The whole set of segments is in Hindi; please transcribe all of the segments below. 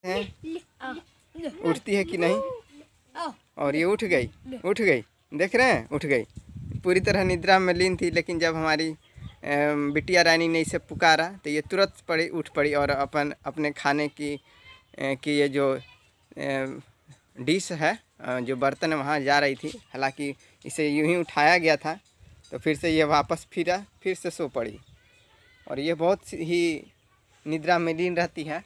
हैं उठती है कि नहीं। और ये उठ गई, देख रहे हैं, उठ गई। पूरी तरह निद्रा में लीन थी, लेकिन जब हमारी बिटिया रानी ने इसे पुकारा तो ये तुरंत उठ पड़ी और अपने खाने की ये जो डिश है, जो बर्तन है वहाँ जा रही थी। हालांकि इसे यूं ही उठाया गया था, तो फिर से ये वापस फिर से सो पड़ी। और ये बहुत ही निद्रा में लीन रहती है।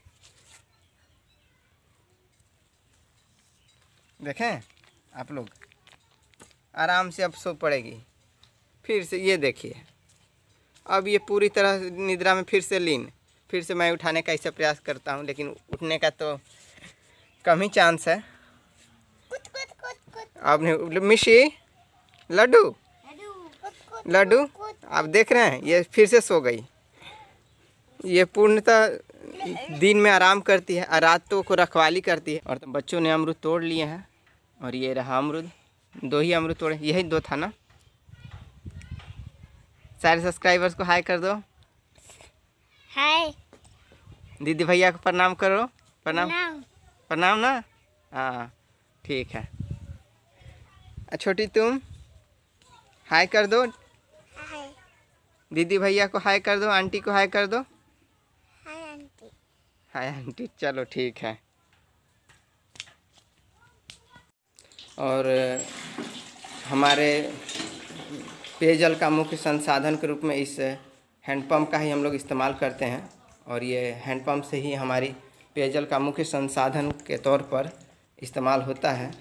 देखें आप लोग, आराम से अब सो पड़ेगी। फिर से ये देखिए, अब ये पूरी तरह निद्रा में फिर से लीन। फिर से मैं उठाने का ऐसा प्रयास करता हूँ, लेकिन उठने का तो कम ही चांस है। आपने मिशी लड्डू आप देख रहे हैं, ये फिर से सो गई। ये पूर्णतः दिन में आराम करती है और रातों को रखवाली करती है। और तो बच्चों ने अमरूद तोड़ लिए हैं, और ये रहा अमरूद। 2 ही अमरूद तोड़े, यही 2 था ना। सारे सब्सक्राइबर्स को हाय कर दो। हाय। दीदी भैया को प्रणाम करो। प्रणाम ना। हाँ ठीक है। छोटी तुम हाय कर दो। हाय। दीदी भैया को हाय कर दो, आंटी को हाय कर दो। Hi aunty. हाय आंटी, चलो ठीक है। और हमारे पेयजल का मुख्य संसाधन के रूप में इस हैंडपम्प का ही हम लोग इस्तेमाल करते हैं। और ये हैंडपम्प से ही हमारी पेयजल का मुख्य संसाधन के तौर पर इस्तेमाल होता है।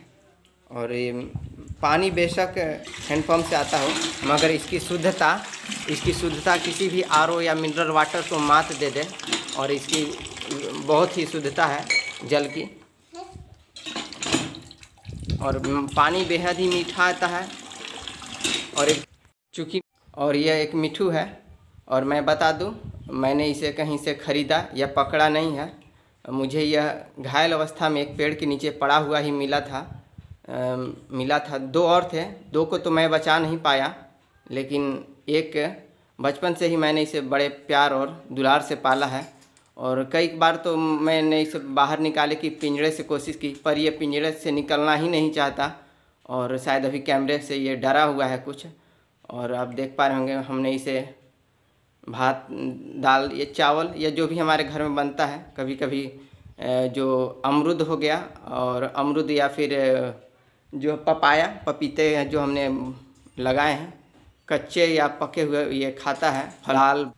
और ये पानी बेशक हैंडपम्प से आता हो, मगर इसकी शुद्धता किसी भी आरओ या मिनरल वाटर को मात दे दे। और इसकी बहुत ही शुद्धता है जल की। और पानी बेहद ही मीठा आता है। और यह एक मिठू है। और मैं बता दूं, मैंने इसे कहीं से ख़रीदा या पकड़ा नहीं है। मुझे यह घायल अवस्था में एक पेड़ के नीचे पड़ा हुआ ही मिला था। 2 और थे, 2 को तो मैं बचा नहीं पाया, लेकिन एक बचपन से ही मैंने इसे बड़े प्यार और दुलार से पाला है। और कई बार तो मैंने इसे बाहर निकाले की पिंजड़े से कोशिश की, पर यह पिंजड़े से निकलना ही नहीं चाहता। और शायद अभी कैमरे से ये डरा हुआ है कुछ। और आप देख पा रहे होंगे, हमने इसे भात, दाल या चावल या जो भी हमारे घर में बनता है, कभी कभी जो अमरूद हो गया, और अमरूद या फिर जो पपीते हैं जो हमने लगाए हैं, कच्चे या पके हुए, ये खाता है फलाल।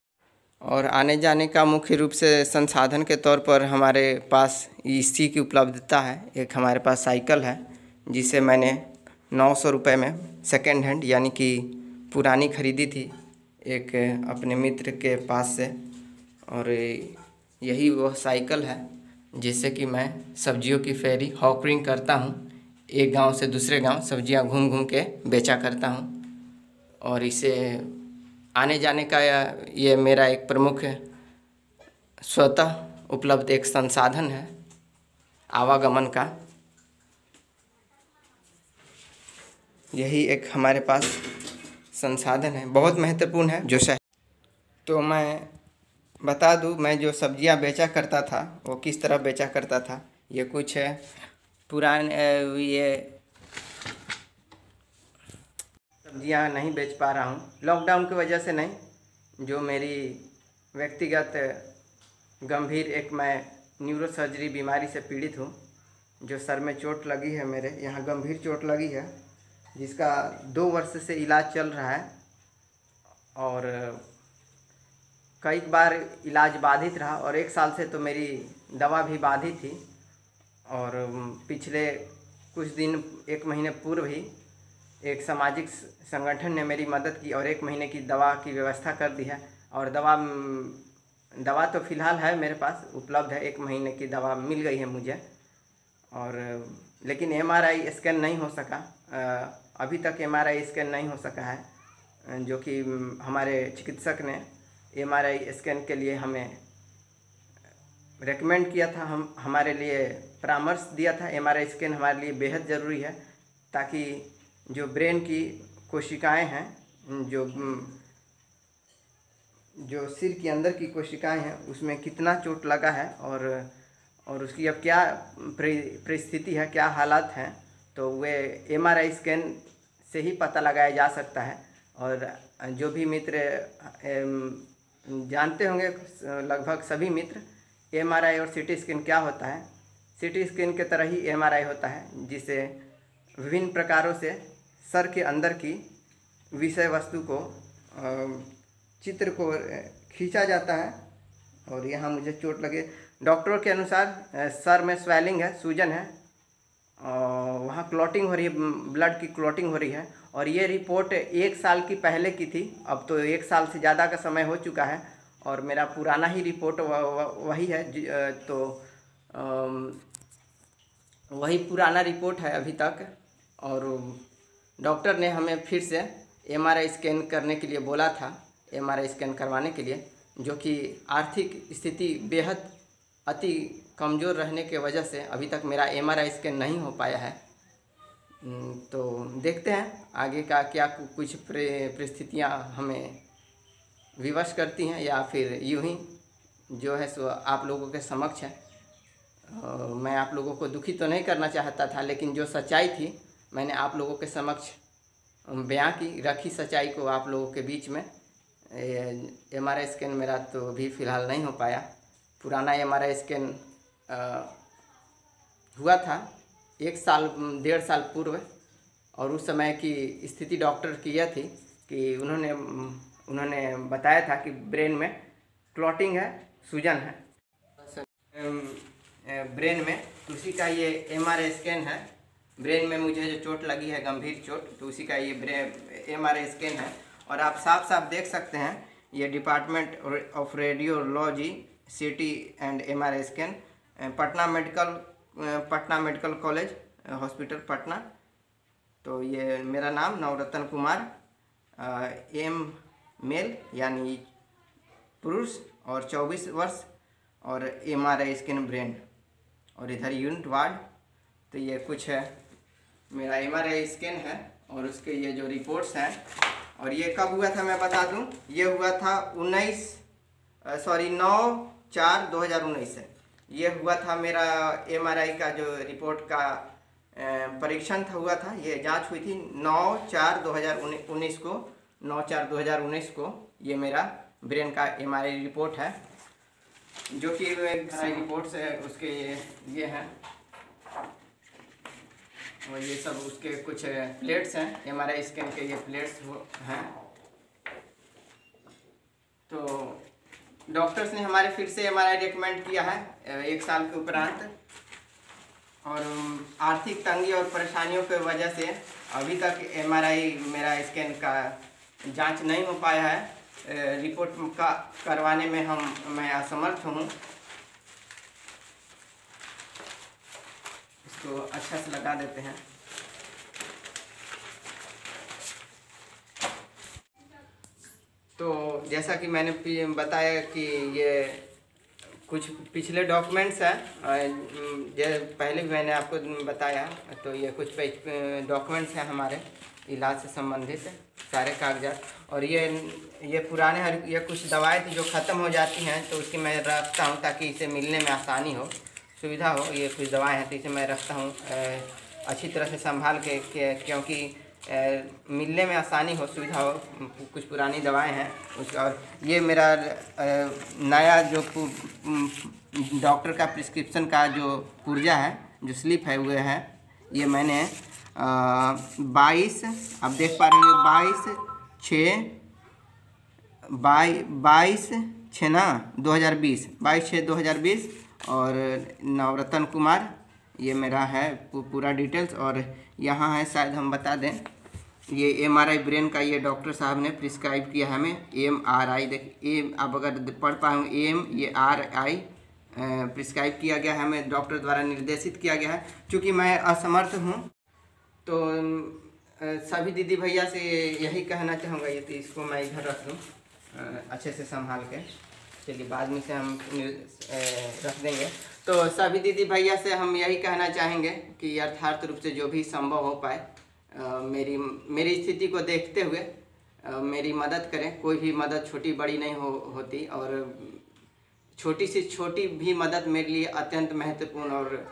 और आने जाने का मुख्य रूप से संसाधन के तौर पर हमारे पास इसी की उपलब्धता है। एक हमारे पास साइकिल है, जिसे मैंने 900 रुपये में सेकेंड हैंड यानी कि पुरानी ख़रीदी थी एक अपने मित्र के पास से। और यही वह साइकिल है जिससे कि मैं सब्जियों की फेरी हॉकरिंग करता हूँ। एक गांव से दूसरे गांव सब्जियां घूम घूम के बेचा करता हूँ। और इसे आने जाने का ये मेरा एक प्रमुख स्वतः उपलब्ध एक संसाधन है आवागमन का। यही एक हमारे पास संसाधन है, बहुत महत्वपूर्ण है जो तो मैं बता दूं, मैं जो सब्जियां बेचा करता था वो किस तरह बेचा करता था। ये कुछ पुराने ये सब्जियां नहीं बेच पा रहा हूँ लॉकडाउन की वजह से नहीं, जो मेरी व्यक्तिगत गंभीर एक मैं न्यूरोसर्जरी बीमारी से पीड़ित हूँ। जो सर में चोट लगी है, मेरे यहाँ गंभीर चोट लगी है, जिसका 2 वर्ष से इलाज चल रहा है। और कई बार इलाज बाधित रहा, और 1 साल से तो मेरी दवा भी बाधित थी। और पिछले कुछ दिन 1 महीने पूर्व ही एक सामाजिक संगठन ने मेरी मदद की और 1 महीने की दवा की व्यवस्था कर दी है। और दवा तो फ़िलहाल है मेरे पास उपलब्ध है, 1 महीने की दवा मिल गई है मुझे। और लेकिन MRI स्कैन नहीं हो सका, अभी तक MRI स्कैन नहीं हो सका है, जो कि हमारे चिकित्सक ने MRI स्कैन के लिए हमें रेकमेंड किया था, हमारे लिए परामर्श दिया था। MRI स्कैन हमारे लिए बेहद ज़रूरी है, ताकि जो ब्रेन की कोशिकाएं हैं, जो सिर के अंदर की कोशिकाएं हैं, उसमें कितना चोट लगा है और उसकी अब क्या परिस्थिति है, क्या हालात हैं, तो वे MRI स्कैन से ही पता लगाया जा सकता है। और जो भी मित्र जानते होंगे, लगभग सभी मित्र, MRI और CT स्कैन क्या होता है। CT स्कैन के तरह ही MRI होता है, जिसे विभिन्न प्रकारों से सर के अंदर की विषय वस्तु को, चित्र को खींचा जाता है। और यहाँ मुझे चोट लगे, डॉक्टरों के अनुसार सर में स्वेलिंग है, सूजन है, वहाँ क्लॉटिंग हो रही है, ब्लड की क्लॉटिंग हो रही है। और ये रिपोर्ट 1 साल की पहले की थी, अब तो 1 साल से ज़्यादा का समय हो चुका है और मेरा पुराना ही रिपोर्ट वही है। तो वही पुराना रिपोर्ट है अभी तक। और डॉक्टर ने हमें फिर से MRI स्कैन करने के लिए बोला था, MRI स्कैन करवाने के लिए, जो कि आर्थिक स्थिति बेहद अति कमज़ोर रहने के वजह से अभी तक मेरा MRI स्कैन नहीं हो पाया है। तो देखते हैं आगे का क्या कुछ परिस्थितियाँ हमें विवश करती हैं, या फिर यूँ ही जो है सो आप लोगों के समक्ष है। मैं आप लोगों को दुखी तो नहीं करना चाहता था, लेकिन जो सच्चाई थी मैंने आप लोगों के समक्ष बयां की, रखी सच्चाई को आप लोगों के बीच में। MRI स्कैन मेरा तो अभी फ़िलहाल नहीं हो पाया। पुराना MRI स्कैन हुआ था 1 साल 1.5 साल पूर्व, और उस समय की स्थिति डॉक्टर की यह थी कि उन्होंने बताया था कि ब्रेन में क्लॉटिंग है, सूजन है ब्रेन में। तो उसी का ये MRI स्कैन है। ब्रेन में मुझे जो चोट लगी है, गंभीर चोट, तो उसी का ये MRI स्कैन है। और आप साफ साफ देख सकते हैं, ये department of radiology CT and MRI scan, Patna medical college hospital Patna. तो ये मेरा नाम नवरत्न कुमार, M मेल यानी पुरुष, और 24 वर्ष, और MRI स्कैन ब्रेन, और इधर यूनिट वार्ड। तो ये कुछ है मेरा MRI स्कैन है, और उसके ये जो रिपोर्ट्स हैं। और ये कब हुआ था मैं बता दूं, ये हुआ था 9/4/2019 से ये हुआ था। मेरा MRI का जो रिपोर्ट का परीक्षण था, हुआ था, ये जांच हुई थी 9/4/2019 को। 9/4/2019 को ये मेरा ब्रेन का MRI रिपोर्ट है, जो कि रिपोर्ट्स है उसके ये हैं, और ये सब उसके कुछ प्लेट्स हैं, MRI स्कैन के ये प्लेट्स हैं। तो डॉक्टर्स ने हमारे फिर से MRI रिकमेंड किया है 1 साल के उपरांत। और आर्थिक तंगी और परेशानियों की वजह से अभी तक MRI मेरा स्कैन का जांच नहीं हो पाया है। रिपोर्ट का करवाने में मैं असमर्थ हूँ। इसको अच्छा से लगा देते हैं। तो जैसा कि मैंने बताया कि ये कुछ पिछले डॉक्यूमेंट्स हैं, पहले भी मैंने आपको बताया। तो ये कुछ डॉक्यूमेंट्स हैं हमारे इलाज से संबंधित सारे कागजात। और ये पुराने ये कुछ दवाएं थी जो ख़त्म हो जाती हैं, तो उसकी मैं रखता हूँ ताकि इसे मिलने में आसानी हो, सुविधा हो। ये कुछ दवाएं हैं तो इसे मैं रखता हूँ अच्छी तरह से संभाल के, क्योंकि मिलने में आसानी हो, सुविधा हो। कुछ पुरानी दवाएं हैं उसका। और ये मेरा नया जो डॉक्टर का प्रिस्क्रिप्शन का जो पुर्जा है, जो स्लिप है, वो है ये मैंने 22, आप देख पा रहे हैं, 22/6/2020, 22/6/2020। और नवरत्न कुमार ये मेरा है पूरा डिटेल्स। और यहाँ है, शायद हम बता दें, ये MRI ब्रेन का ये डॉक्टर साहब ने प्रिस्क्राइब किया है हमें। MRI देख, आप अगर पढ़ पाएंगे, ये RI प्रिस्क्राइब किया गया है, हमें डॉक्टर द्वारा निर्देशित किया गया है। चूँकि मैं असमर्थ हूँ, तो सभी दीदी भैया से यही कहना चाहूँगा। ये तो इसको मैं इधर रख दूँ अच्छे से संभाल के, चलिए बाद में से हम रख देंगे। तो सभी दीदी भैया से हम यही कहना चाहेंगे कि यथार्थ रूप से जो भी संभव हो पाए, मेरी स्थिति को देखते हुए मेरी मदद करें। कोई भी मदद छोटी बड़ी नहीं होती, और छोटी से छोटी भी मदद मेरे लिए अत्यंत महत्वपूर्ण और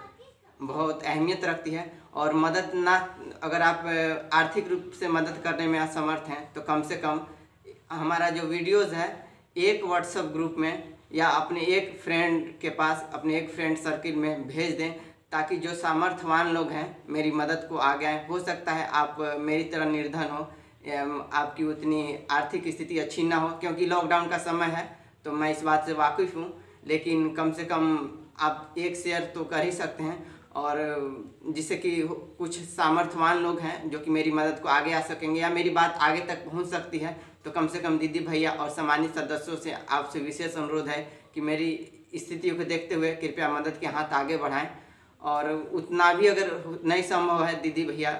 बहुत अहमियत रखती है। और मदद ना, अगर आप आर्थिक रूप से मदद करने में असमर्थ हैं तो कम से कम हमारा जो वीडियोज़ है एक व्हाट्सएप ग्रुप में या अपने एक फ्रेंड के पास, अपने एक फ्रेंड सर्किल में भेज दें, ताकि जो सामर्थ्यवान लोग हैं मेरी मदद को आगे आएँ। हो सकता है आप मेरी तरह निर्धन हो, आपकी उतनी आर्थिक स्थिति अच्छी ना हो, क्योंकि लॉकडाउन का समय है तो मैं इस बात से वाकिफ़ हूँ, लेकिन कम से कम आप एक शेयर तो कर ही सकते हैं, और जिससे कि कुछ सामर्थ्यवान लोग हैं जो कि मेरी मदद को आगे आ सकेंगे या मेरी बात आगे तक पहुंच सकती है। तो कम से कम दीदी भैया और सम्मानित सदस्यों से आपसे विशेष अनुरोध है कि मेरी स्थितियों को देखते हुए कृपया मदद के हाथ आगे बढ़ाएं। और उतना भी अगर नहीं संभव है दीदी भैया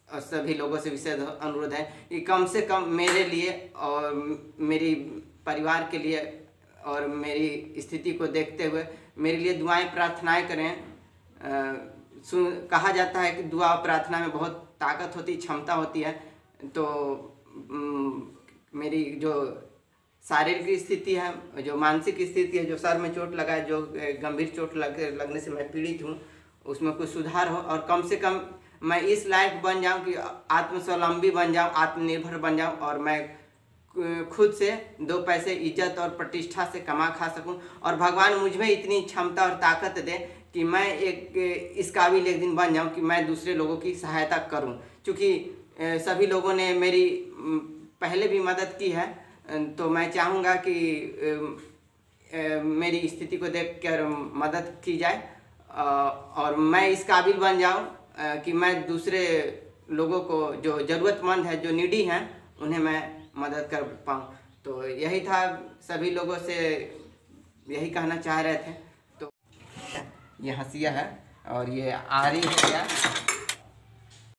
और सभी लोगों से विशेष अनुरोध है कि कम से कम मेरे लिए और मेरी परिवार के लिए और मेरी स्थिति को देखते हुए मेरे लिए दुआएं प्रार्थनाएं करें। कहा जाता है कि दुआ और प्रार्थना में बहुत ताकत होती, क्षमता होती है। तो मेरी जो शारीरिक स्थिति है, जो मानसिक स्थिति है, जो सर में चोट लगा है, जो गंभीर चोट लगने से मैं पीड़ित हूँ, उसमें कुछ सुधार हो और कम से कम मैं इस लायक बन जाऊँ कि आत्मस्वावलंबी बन जाऊँ, आत्मनिर्भर बन जाऊँ और मैं खुद से 2 पैसे इज्जत और प्रतिष्ठा से कमा खा सकूं। और भगवान मुझ में इतनी क्षमता और ताकत दे कि मैं इस काबिल एक दिन बन जाऊं कि मैं दूसरे लोगों की सहायता करूं। क्योंकि सभी लोगों ने मेरी पहले भी मदद की है, तो मैं चाहूँगा कि मेरी स्थिति को देखकर मदद की जाए और मैं इस काबिल बन जाऊं कि मैं दूसरे लोगों को, जो ज़रूरतमंद है, जो नीडी हैं, उन्हें मैं मदद कर पाऊँ। तो यही था, सभी लोगों से यही कहना चाह रहे थे। तो ये हंसिया है और ये आरी है क्या